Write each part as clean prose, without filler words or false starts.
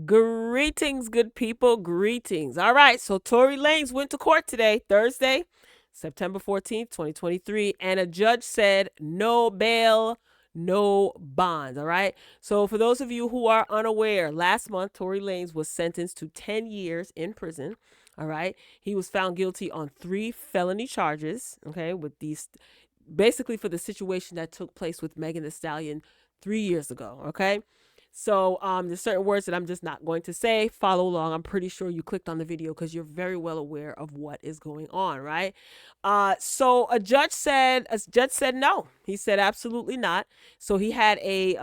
Greetings, good people. Greetings. All right. So Tory Lanez went to court today, Thursday, September 14th, 2023. And a judge said no bail, no bonds. All right. So for those of you who are unaware, last month, Tory Lanez was sentenced to 10 years in prison. All right. He was found guilty on 3 felony charges. Okay. With these, basically for the situation that took place with Megan Thee Stallion 3 years ago. Okay. So there's certain words that I'm just not going to say. Follow along. I'm pretty sure you clicked on the video because you're very well aware of what is going on, right? So a judge said no. He said absolutely not. So he had a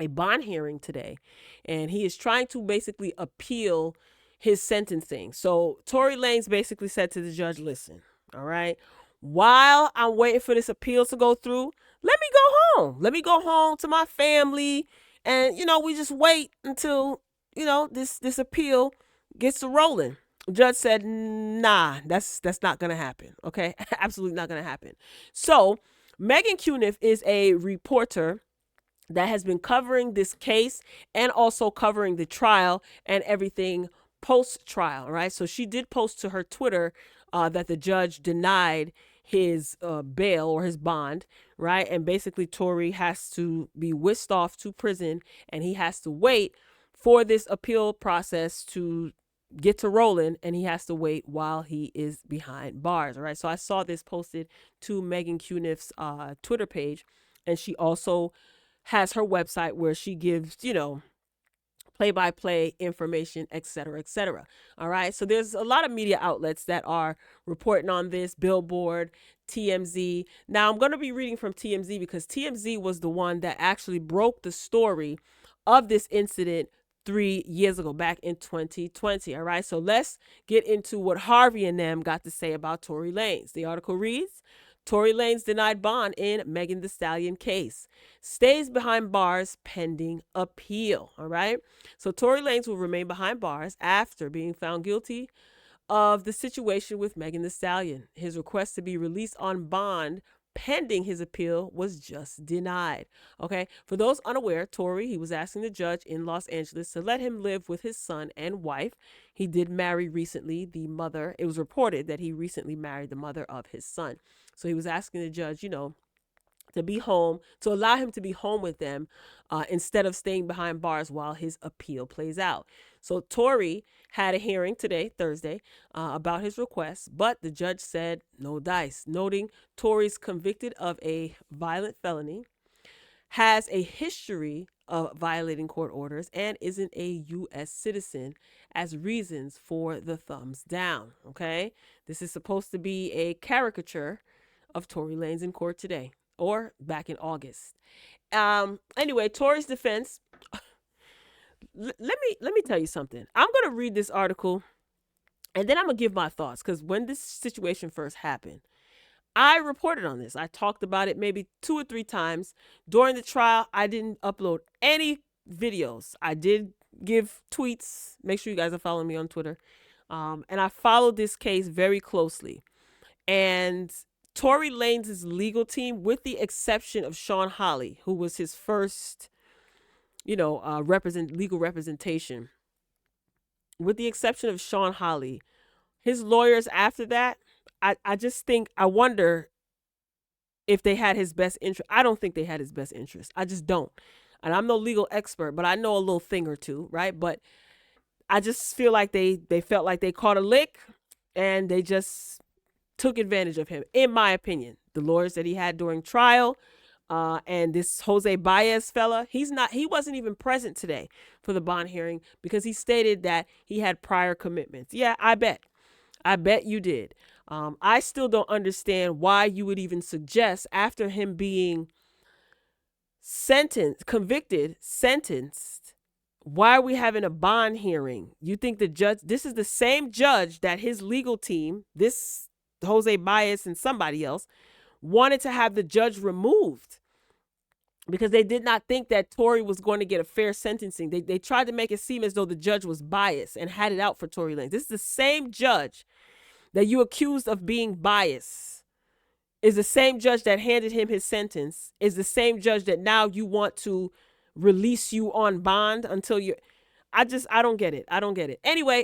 bond hearing today, and he is trying to basically appeal his sentencing. So Tory Lanez basically said to the judge, "Listen, all right, while I'm waiting for this appeal to go through, let me go home. Let me go home to my family, and we just wait until this appeal gets to rolling." Judge said, "Nah, that's not gonna happen. Okay, absolutely not gonna happen." So Megan Cuniff is a reporter that has been covering this case and also covering the trial and everything post trial, right? So she did post to her Twitter that the judge denied his bail or his bond, right? And basically, Tory has to be whisked off to prison, and he has to wait for this appeal process to get to rolling, and he has to wait while he is behind bars. All right. So I saw this posted to Megan Cuniff's Twitter page, and she also has her website where she gives, play by play information, etc., etc. All right. So there's a lot of media outlets that are reporting on this: Billboard, TMZ. Now I'm going to be reading from TMZ because TMZ was the one that actually broke the story of this incident 3 years ago, back in 2020. All right. So let's get into what Harvey and them got to say about Tory Lanez. The article reads: Tory Lanez denied bond in Megan Thee Stallion case. Stays behind bars pending appeal. All right. So Tory Lanez will remain behind bars after being found guilty of the situation with Megan Thee Stallion. His request to be released on bond pending his appeal was just denied. Okay. For those unaware, Tory, he was asking the judge in Los Angeles to let him live with his son and wife. He did marry recently the mother. It was reported that he recently married the mother of his son. So he was asking the judge, to be home, to allow him to be home with them instead of staying behind bars while his appeal plays out. So Tory had a hearing today, Thursday, about his request, but the judge said no dice, noting Tory's convicted of a violent felony, has a history of violating court orders, and isn't a U.S. citizen as reasons for the thumbs down. Okay? This is supposed to be a caricature of Tory Lanez in court today or back in August. Anyway, Tory's defense. Let me tell you something. I'm gonna read this article, and then I'm gonna give my thoughts, because when this situation first happened, I reported on this. I talked about it maybe 2 or 3 times during the trial. I didn't upload any videos. I did give tweets. Make sure you guys are following me on Twitter. And I followed this case very closely. And Tory Lanez's legal team, with the exception of Sean Hawley, who was his first, legal representation, with the exception of Sean Hawley, his lawyers after that, I just think, I wonder if they had his best interest. I don't think they had his best interest. I just don't. And I'm no legal expert, but I know a little thing or two, right? But I just feel like they felt like they caught a lick, and they just took advantage of him, in my opinion. The lawyers that he had during trial, and this Jose Baez fella, he wasn't even present today for the bond hearing because he stated that he had prior commitments. Yeah, I bet you did. I still don't understand why you would even suggest, after him being sentenced, why are we having a bond hearing? You think this is the same judge that his legal team, this Jose Baez and somebody else, wanted to have the judge removed because they did not think that Tory was going to get a fair sentencing. They tried to make it seem as though the judge was biased and had it out for Tory Lanez. This is the same judge that you accused of being biased, is the same judge that handed him his sentence, is the same judge that now you want to release you on bond until you're... I don't get it. I don't get it. Anyway.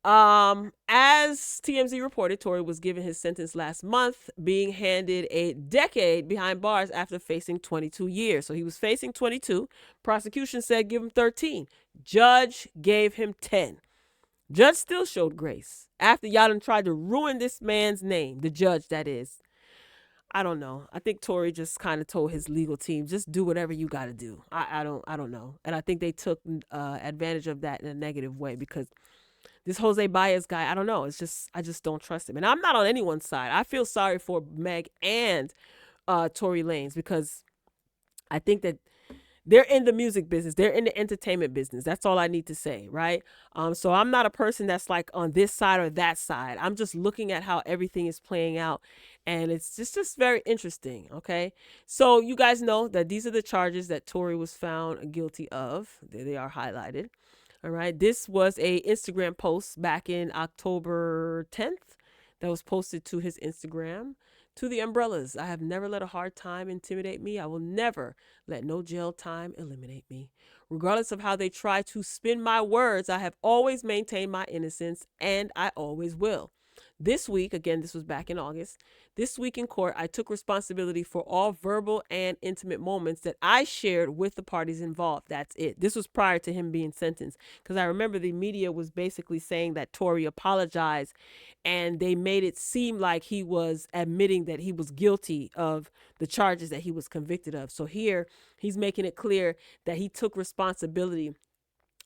As TMZ reported, Tory was given his sentence last month, being handed a decade behind bars after facing 22 years. So he was facing 22. Prosecution said give him 13. Judge gave him 10. Judge still showed grace after y'all done tried to ruin this man's name, the judge that is. I don't know. I think Tory just kind of told his legal team, just do whatever you got to do. I don't know. And I think they took advantage of that in a negative way because this Jose Baez guy, I don't know. It's just, I just don't trust him. And I'm not on anyone's side. I feel sorry for Meg and Tory Lanez because I think that they're in the music business. They're in the entertainment business. That's all I need to say, right? So I'm not a person that's like on this side or that side. I'm just looking at how everything is playing out. And it's just very interesting, okay? So you guys know that these are the charges that Tory was found guilty of. There they are highlighted. All right. This was a Instagram post back in October 10th that was posted to his Instagram. To the umbrellas, I have never let a hard time intimidate me. I will never let no jail time eliminate me. Regardless of how they try to spin my words, I have always maintained my innocence, and I always will. This week, again, this was back in August, this week in court, I took responsibility for all verbal and intimate moments that I shared with the parties involved. That's it. This was prior to him being sentenced, because I remember the media was basically saying that Tory apologized and they made it seem like he was admitting that he was guilty of the charges that he was convicted of. So here he's making it clear that he took responsibility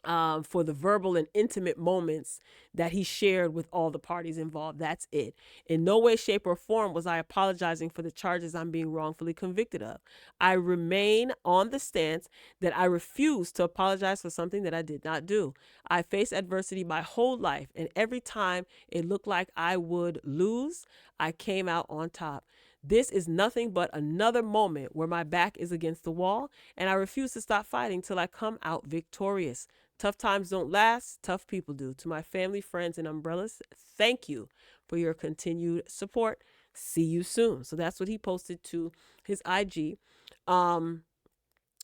for the verbal and intimate moments that he shared with all the parties involved. That's it. In no way, shape, or form was I apologizing for the charges I'm being wrongfully convicted of. I remain on the stance that I refuse to apologize for something that I did not do. I faced adversity my whole life, and every time it looked like I would lose, I came out on top. This is nothing but another moment where my back is against the wall, and I refuse to stop fighting till I come out victorious. Tough times don't last, tough people do. To my family, friends, and umbrellas, thank you for your continued support. See you soon. So that's what he posted to his IG.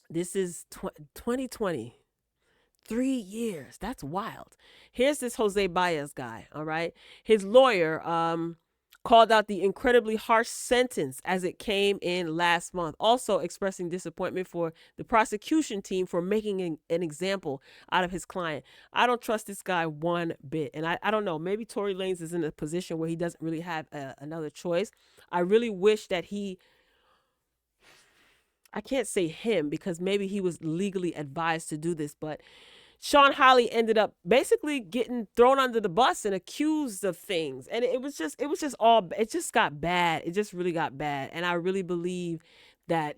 This is 2020. 3 years. That's wild. Here's this Jose Baez guy, all right? His lawyer called out the incredibly harsh sentence as it came in last month, also expressing disappointment for the prosecution team for making an example out of his client. I don't trust this guy one bit. And I don't know, maybe Tory Lanez is in a position where he doesn't really have another choice. I really wish that I can't say him because maybe he was legally advised to do this, but Sean Holly ended up basically getting thrown under the bus and accused of things. And it just got bad. It just really got bad. And I really believe that,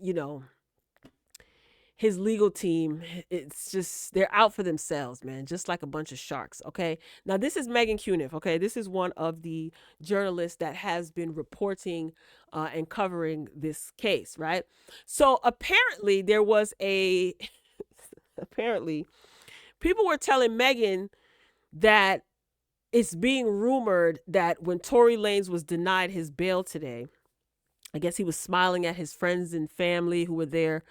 his legal team, it's just, they're out for themselves, man, just like a bunch of sharks. Okay. Now, this is Megan Cuniff. Okay. This is one of the journalists that has been reporting and covering this case, right? So apparently there was apparently people were telling Megan that it's being rumored that when Tory Lanez was denied his bail today, I guess he was smiling at his friends and family who were there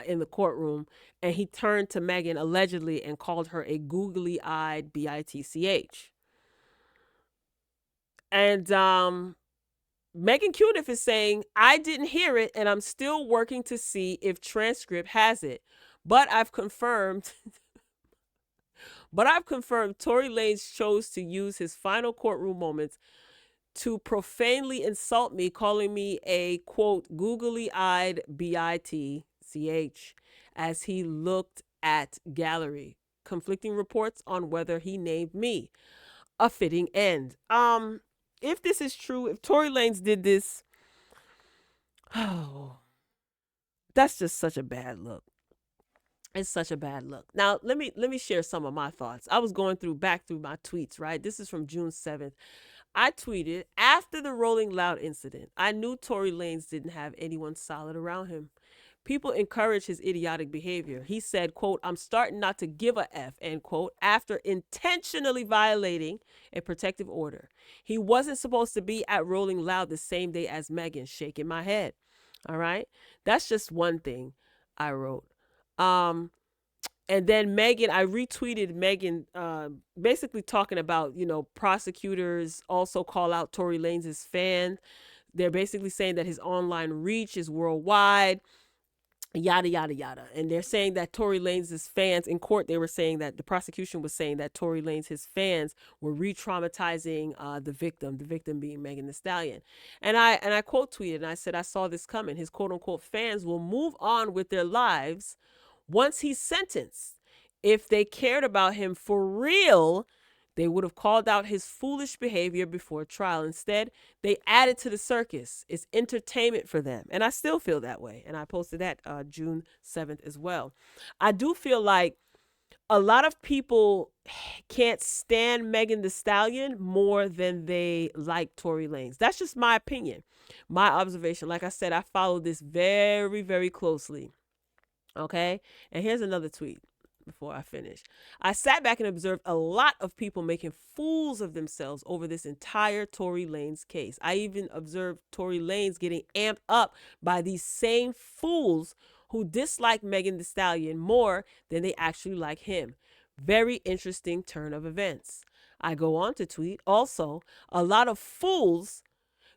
in the courtroom, and he turned to Megan allegedly and called her a googly-eyed bitch. And Megan Cuniff is saying, I didn't hear it, and I'm still working to see if transcript has it. But I've confirmed Tory Lanez chose to use his final courtroom moments to profanely insult me, calling me a, quote, googly-eyed bitch as he looked at gallery. Conflicting reports on whether he named me. A fitting end. If this is true, if Tory Lanez did this, oh, that's just such a bad look. It's such a bad look. Now, let me share some of my thoughts. I was going back through my tweets, right? This is from June 7th. I tweeted, after the Rolling Loud incident, I knew Tory Lanez didn't have anyone solid around him. People encourage his idiotic behavior. He said, quote, I'm starting not to give a F, end quote, after intentionally violating a protective order. He wasn't supposed to be at Rolling Loud the same day as Megan, shaking my head. All right. That's just one thing I wrote. And then Megan, I retweeted Megan, basically talking about, prosecutors also call out Tory Lanez's fan. They're basically saying that his online reach is worldwide, yada yada yada. And they're saying that Tory Lanez's fans in court, they were saying that the prosecution was saying that Tory Lanez, his fans, were re-traumatizing the victim being Megan Thee Stallion. And I quote tweeted and I said, I saw this coming. His quote unquote fans will move on with their lives once he's sentenced. If they cared about him for real, they would have called out his foolish behavior before trial. Instead, they added to the circus. It's entertainment for them. And I still feel that way. And I posted that June 7th as well. I do feel like a lot of people can't stand Megan Thee Stallion more than they like Tory Lanez. That's just my opinion, my observation. Like I said, I follow this very, very closely. Okay. And here's another tweet before I finish. I sat back and observed a lot of people making fools of themselves over this entire Tory Lanez case. I even observed Tory Lanez getting amped up by these same fools who dislike Megan Thee Stallion more than they actually like him. Very interesting turn of events. I go on to tweet, also, a lot of fools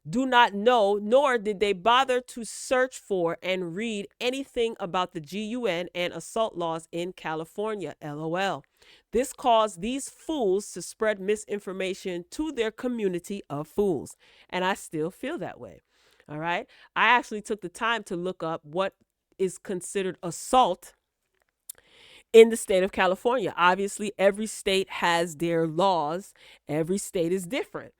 do not know, nor did they bother to search for and read anything about the GUN and assault laws in California. LOL. This caused these fools to spread misinformation to their community of fools. And I still feel that way. All right. I actually took the time to look up what is considered assault in the state of California. Obviously, every state has their laws. Every state is different.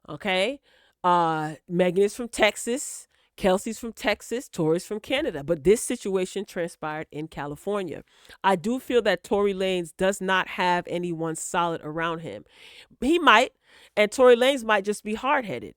Okay. Megan is from Texas. Kelsey's from Texas. Tory's from Canada. But this situation transpired in California. I do feel that Tory Lanez does not have anyone solid around him. He might, and Tory Lanez might just be hard-headed,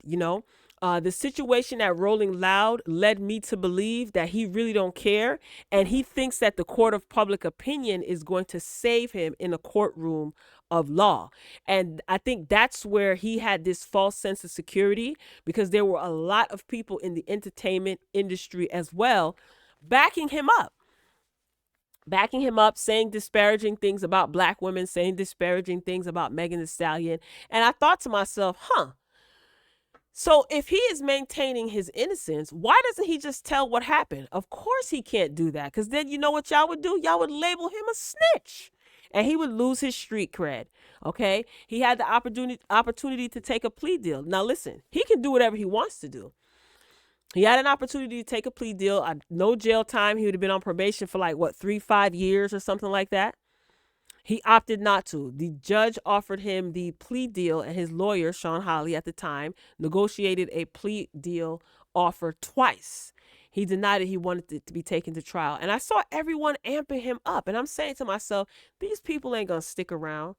The situation at Rolling Loud led me to believe that he really don't care, and he thinks that the court of public opinion is going to save him in a courtroom of law. And I think that's where he had this false sense of security, because there were a lot of people in the entertainment industry as well backing him up, saying disparaging things about black women, saying disparaging things about Megan Thee Stallion. And I thought to myself, so if he is maintaining his innocence, why doesn't he just tell what happened? Of course he can't do that, because then you know what y'all would do? Y'all would label him a snitch. And he would lose his street cred. Okay? He had the opportunity to take a plea deal. Now listen, he can do whatever he wants to do. He had an opportunity to take a plea deal. No jail time. He would have been on probation for 3-5 years or something like that. He opted not to. The judge offered him the plea deal, and his lawyer, Sean Hawley, at the time, negotiated a plea deal offer twice. He denied it. He wanted it to be taken to trial. And I saw everyone amping him up. And I'm saying to myself, these people ain't going to stick around.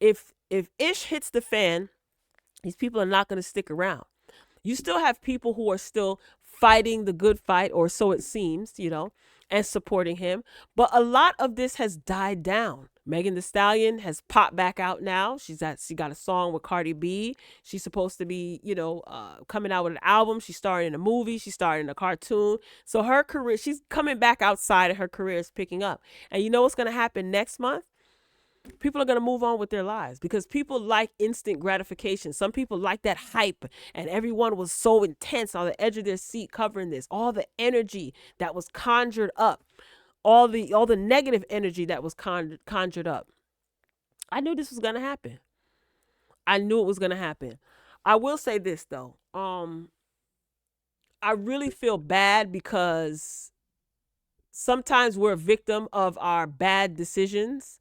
If ish hits the fan, these people are not going to stick around. You still have people who are still fighting the good fight, or so it seems, and supporting him. But a lot of this has died down. Megan Thee Stallion has popped back out now. She got a song with Cardi B. She's supposed to be, coming out with an album. She's starring in a movie. She's starring in a cartoon. So her career, she's coming back outside, and her career is picking up. And you know what's going to happen next month? People are going to move on with their lives, because people like instant gratification. Some people like that hype, and everyone was so intense on the edge of their seat covering this. All the energy that was conjured up, all the negative energy that was conjured up. I knew this was going to happen. I knew it was going to happen. I will say this though. I really feel bad, because sometimes we're a victim of our bad decisions.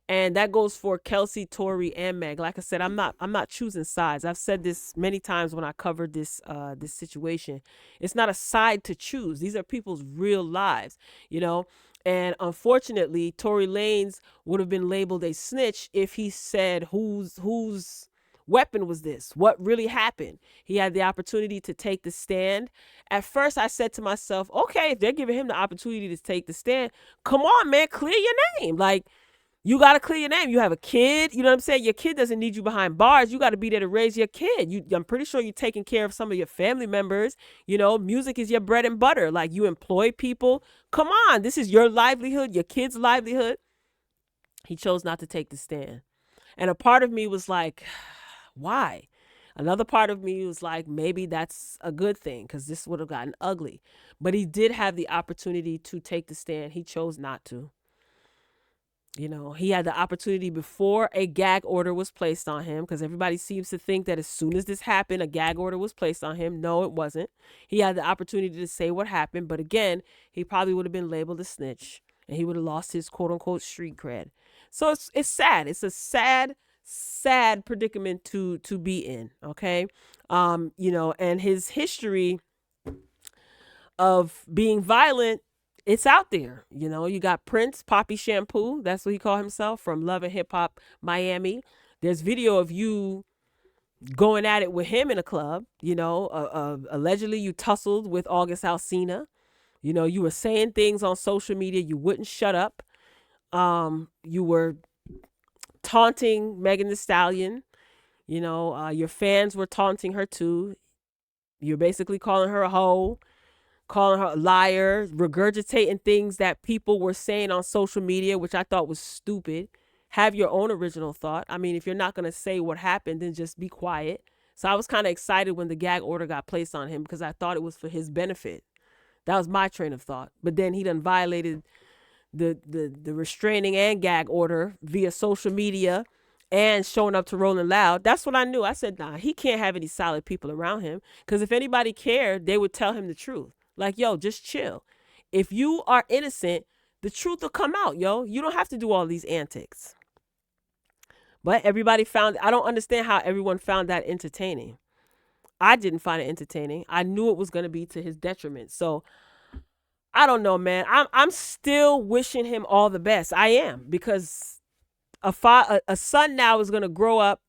And that goes for Kelsey, Tory, and Meg. Like I said, I'm not choosing sides. I've said this many times when I covered this situation. It's not a side to choose. These are people's real lives, And unfortunately, Tory Lanez would have been labeled a snitch if he said whose weapon was this? What really happened? He had the opportunity to take the stand. At first, I said to myself, okay, if they're giving him the opportunity to take the stand, come on, man, clear your name. You got to clear your name. You have a kid. You know what I'm saying? Your kid doesn't need you behind bars. You got to be there to raise your kid. I'm pretty sure you're taking care of some of your family members. Music is your bread and butter. You employ people. Come on. This is your livelihood, your kid's livelihood. He chose not to take the stand. And a part of me was like, why? Another part of me was like, maybe that's a good thing because this would have gotten ugly. But he did have the opportunity to take the stand. He chose not to. You know, he had the opportunity before a gag order was placed on him, because everybody seems to think that as soon as this happened, a gag order was placed on him. No, it wasn't. He had the opportunity to say what happened, but again, he probably would have been labeled a snitch and he would have lost his quote unquote street cred. So it's sad. It's a sad predicament to be in. Okay. You know, and his history of being violent, it's out there. You know, you got Prince, Poppy Shampoo, that's what he called himself, from Love and Hip Hop Miami. There's video of you going at it with him in a club. You know, allegedly you tussled with August Alsina. You know, you were saying things on social media, you wouldn't shut up. You were taunting Megan Thee Stallion. You know, your fans were taunting her too. You're basically calling her a hoe, calling her a liar, regurgitating things that people were saying on social media, which I thought was stupid. Have your own original thought. I mean, if you're not going to say what happened, then just be quiet. So I was kind of excited when the gag order got placed on him because I thought it was for his benefit. That was my train of thought. But then he done violated the restraining and gag order via social media and showing up to Rolling Loud. That's what I knew. I said, nah, he can't have any solid people around him, because if anybody cared, they would tell him the truth. Like, yo, just chill. If you are innocent, the truth will come out, yo. You don't have to do all these antics. But everybody found, I don't understand how everyone found that entertaining. I didn't find it entertaining. I knew it was going to be to his detriment. So I don't know, man. I'm still wishing him all the best. I am, because a son now is going to grow up,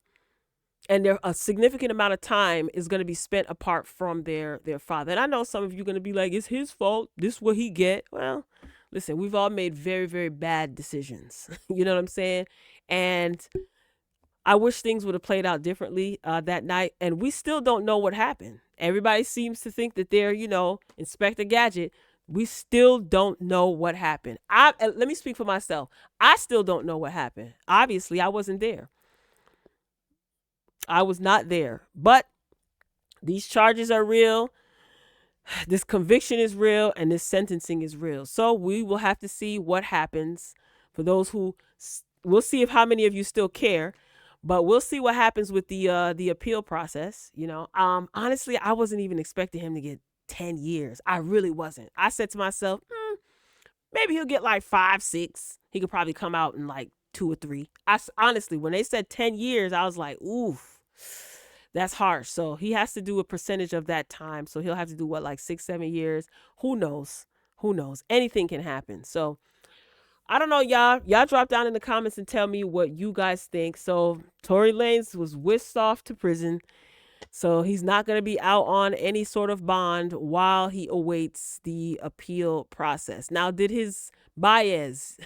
and a significant amount of time is going to be spent apart from their father. And I know some of you are going to be like, it's his fault. This is what he get. Well, listen, we've all made very, very bad decisions. You know what I'm saying? And I wish things would have played out differently that night. And we still don't know what happened. Everybody seems to think that they're, you know, Inspector Gadget. We still don't know what happened. Let me speak for myself. I still don't know what happened. Obviously, I wasn't there. I was not there. But these charges are real. This conviction is real, and this sentencing is real. So we will have to see what happens. For those who, we'll see if how many of you still care, but we'll see what happens with the appeal process. You know, honestly, I wasn't even expecting him to get 10 years. I really wasn't. I said to myself, maybe he'll get like 5, 6. He could probably come out in like 2 or 3. Honestly, when they said 10 years, I was like, oof, that's harsh. So he has to do a percentage of that time. So he'll have to do what, like 6, 7 years. Who knows? Who knows? Anything can happen. So I don't know, y'all. Y'all drop down in the comments and tell me what you guys think. So Tory Lanez was whisked off to prison. So he's not going to be out on any sort of bond while he awaits the appeal process. Now, did his Baez,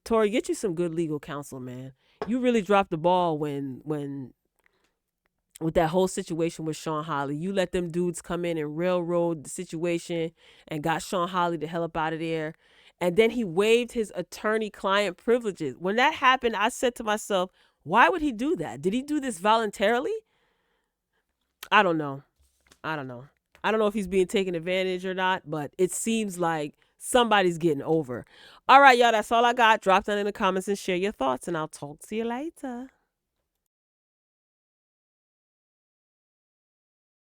Tory, get you some good legal counsel, man. You really dropped the ball when with that whole situation with Sean Holly. You let them dudes come in and railroad the situation and got Sean Holly the hell up out of there. And then he waived his attorney-client privileges. When that happened, I said to myself, why would he do that? Did he do this voluntarily? I don't know. I don't know if he's being taken advantage or not, but it seems like somebody's getting over. All right, y'all, that's all I got. Drop down in the comments and share your thoughts, and I'll talk to you later.